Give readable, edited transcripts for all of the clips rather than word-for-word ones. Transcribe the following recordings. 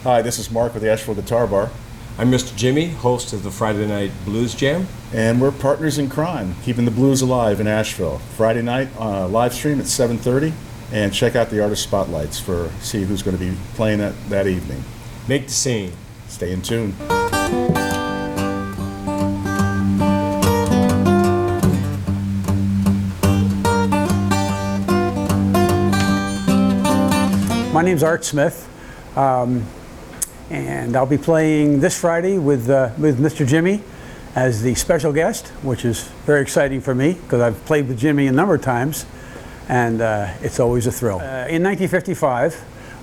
Hi, this is Mark with the Asheville Guitar Bar. I'm Mr. Jimmy, host of the Friday Night Blues Jam. And we're partners in crime, keeping the blues alive in Asheville. Friday night, live stream at 7:30, and check out the artist spotlights for see who's going to be playing that evening. Make the scene. Stay in tune. My name's Art Smith, and I'll be playing this Friday with Mr. Jimmy as the special guest, which is very exciting for me because I've played with Jimmy a number of times, and it's always a thrill. In 1955,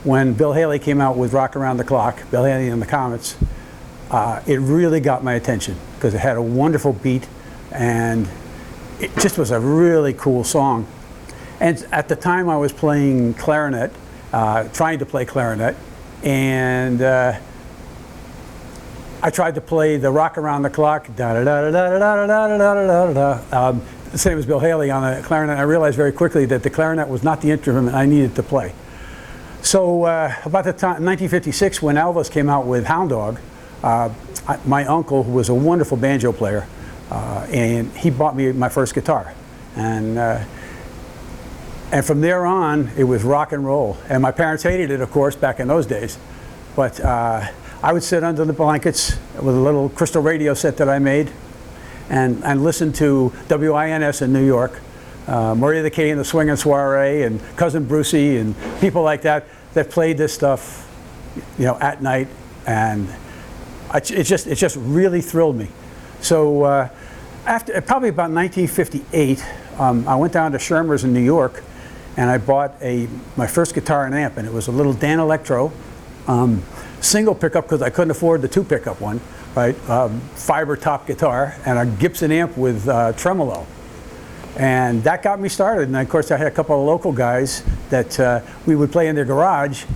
when Bill Haley came out with Rock Around the Clock, Bill Haley and the Comets, it really got my attention because it had a wonderful beat and it just was a really cool song. And at the time I was playing clarinet, trying to play clarinet, and I tried to play the Rock Around the Clock, the same as Bill Haley on the clarinet. I realized very quickly that the clarinet was not the instrument I needed to play. So about the time, 1956, when Elvis came out with Hound Dog, my uncle, who was a wonderful banjo player, and he bought me my first guitar. And from there on, it was rock and roll. And my parents hated it, of course, back in those days. But I would sit under the blankets with a little crystal radio set that I made and listen to WINS in New York, Maria the Kay and the Swingin' Soiree, and Cousin Brucey, and people like that played this stuff, you know, at night. And it just really thrilled me. So after probably about 1958, I went down to Schirmer's in New York, and I bought my first guitar and amp, and it was a little Dan Electro single pickup because I couldn't afford the two pickup one, right? Fiber top guitar and a Gibson amp with tremolo, and that got me started. And of course, I had a couple of local guys that we would play in their garage,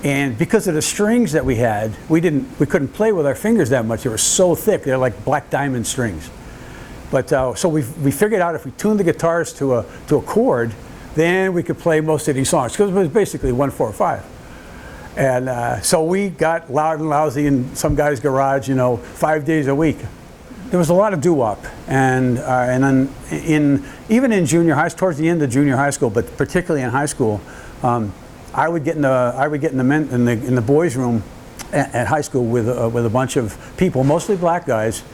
and because of the strings that we had, we couldn't play with our fingers that much. They were so thick; they're like black diamond strings. But so we figured out if we tuned the guitars to a chord, then we could play most of these songs, because it was basically 1-4-5. And so we got loud and lousy in some guy's garage, you know, 5 days a week. There was a lot of doo-wop, and then even in junior high, towards the end of junior high school, but particularly in high school, I would get in the boys' room at high school with a bunch of people, mostly black guys,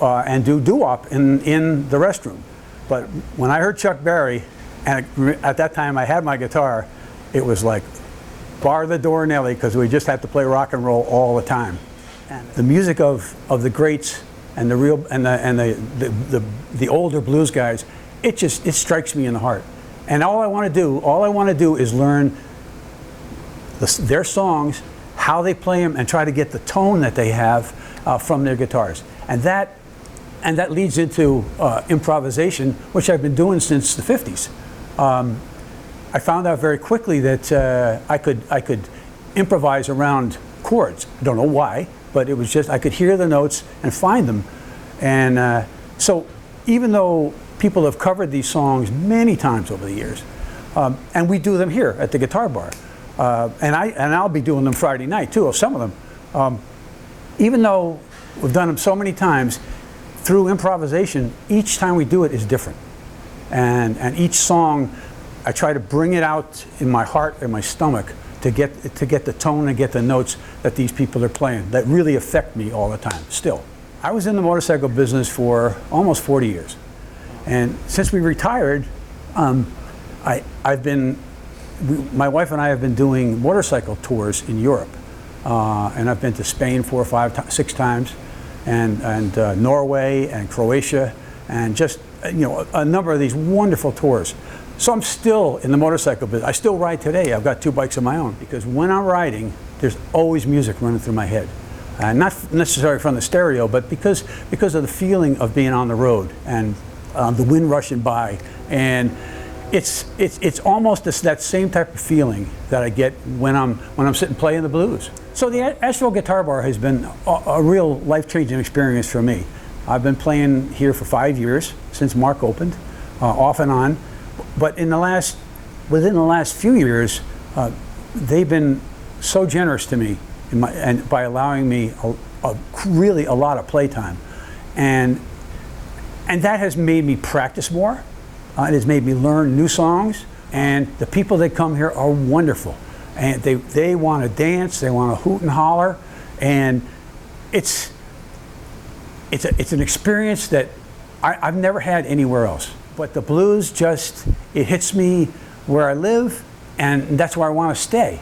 and do doo-wop in the restroom. But when I heard Chuck Berry, and at that time I had my guitar, it was like bar the door Nelly, because we just had to play rock and roll all the time. And the music of the greats and the older blues guys, it strikes me in the heart. And all I want to do is learn their songs, how they play them, and try to get the tone that they have from their guitars. And that leads into improvisation, which I've been doing since the 50s. I found out very quickly that I could improvise around chords. I don't know why, but it was just I could hear the notes and find them. And so even though people have covered these songs many times over the years, and we do them here at the Guitar Bar, and I'll be doing them Friday night too, or some of them. Even though we've done them so many times, through improvisation, each time we do it is different. And each song, I try to bring it out in my heart and my stomach to get the tone and get the notes that these people are playing that really affect me all the time, still. I was in the motorcycle business for almost 40 years. And since we retired, my wife and I have been doing motorcycle tours in Europe. And I've been to Spain 4, 5, 6 times, and Norway and Croatia, and just a number of these wonderful tours. So I'm still in the motorcycle business. I still ride today. I've got 2 bikes of my own, because when I'm riding, there's always music running through my head. Not necessarily from the stereo, but because of the feeling of being on the road and the wind rushing by, and it's almost that same type of feeling that I get when I'm sitting playing the blues. So the Asheville Guitar Bar has been a real life-changing experience for me. I've been playing here for 5 years since Mark opened, off and on. But within the last few years, they've been so generous to me and by allowing me really a lot of playtime. And that has made me practice more. It has made me learn new songs. And the people that come here are wonderful. And they want to dance, they want to hoot and holler. And it's an experience that I've never had anywhere else. But the blues it hits me where I live, and that's where I want to stay.